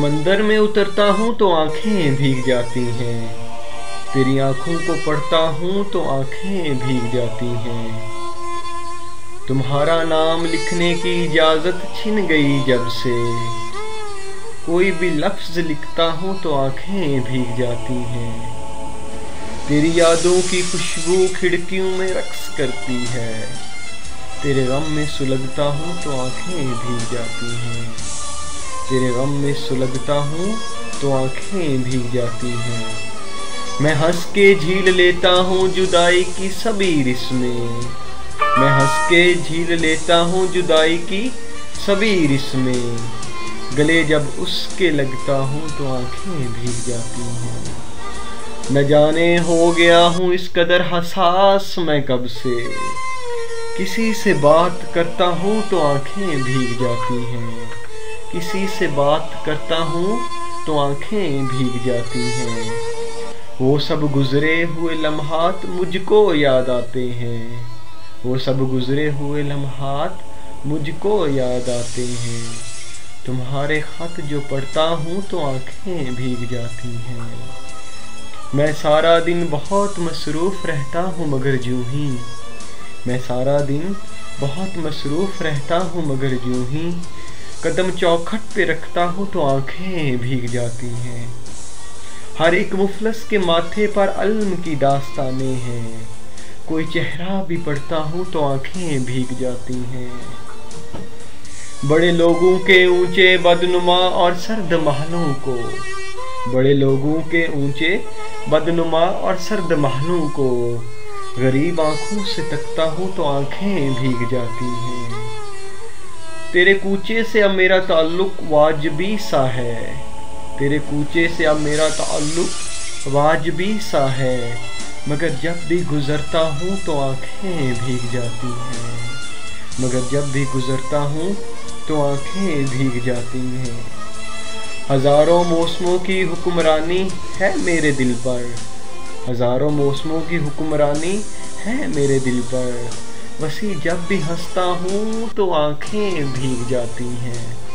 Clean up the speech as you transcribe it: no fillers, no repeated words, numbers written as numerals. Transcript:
समंदर में उतरता हूँ तो आंखें भीग जाती हैं, तेरी आंखों को पढ़ता हूँ तो आंखें भीग जाती हैं। तुम्हारा नाम लिखने की इजाजत छिन गई जब से, कोई भी लफ्ज लिखता हूँ तो आंखें भीग जाती हैं। तेरी यादों की खुशबू खिड़कियों में रक्स करती है, तेरे गम में सुलगता हूँ तो आंखें भीग जाती हैं। तेरे गम में सुलगता हूँ तो आंखें भीग जाती हैं। मैं हंस के झील लेता हूँ जुदाई की सभी रिस्में, मैं हंस के झील लेता हूँ जुदाई की सभी रिस्में। गले जब उसके लगता हूँ तो आंखें भीग जाती हैं। न जाने हो गया हूँ इस कदर हसास मैं कब से, किसी से बात करता हूँ तो आंखें भीग जाती हैं। किसी से बात करता हूँ तो आंखें भीग जाती हैं। वो सब गुजरे हुए लम्हात मुझको याद आते हैं, वो सब गुजरे हुए लम्हात मुझको याद आते हैं। तुम्हारे खत जो पढ़ता हूँ तो आंखें भीग जाती हैं। मैं सारा दिन बहुत मसरूफ़ रहता हूँ मगर यूं ही, मैं सारा दिन बहुत मसरूफ़ रहता हूँ मगर यूं ही। कदम चौखट पे रखता हूँ तो आंखें भीग जाती हैं। हर एक मुफलस के माथे पर अल्म की दास्तानें हैं, कोई चेहरा भी पढ़ता हूँ तो आंखें भीग जाती हैं। बड़े लोगों के ऊंचे बदनुमा और सर्द महलों को, बड़े लोगों के ऊंचे बदनुमा और सर्द महलों को गरीब आंखों से तकता हूँ तो आंखें भीग जाती हैं। तेरे कूचे से अब मेरा ताल्लुक वाजबी सा है, तेरे कूचे से अब मेरा ताल्लुक वाजबी सा है। मगर जब भी गुजरता हूँ तो आंखें भीग जाती हैं, मगर जब भी गुजरता हूँ तो आंखें भीग जाती हैं। हज़ारों मौसमों की हुक्मरानी है मेरे दिल पर, हज़ारों मौसमों की हुक्मरानी है मेरे दिल पर। वसी जब भी हंसता हूँ तो आंखें भीग जाती हैं।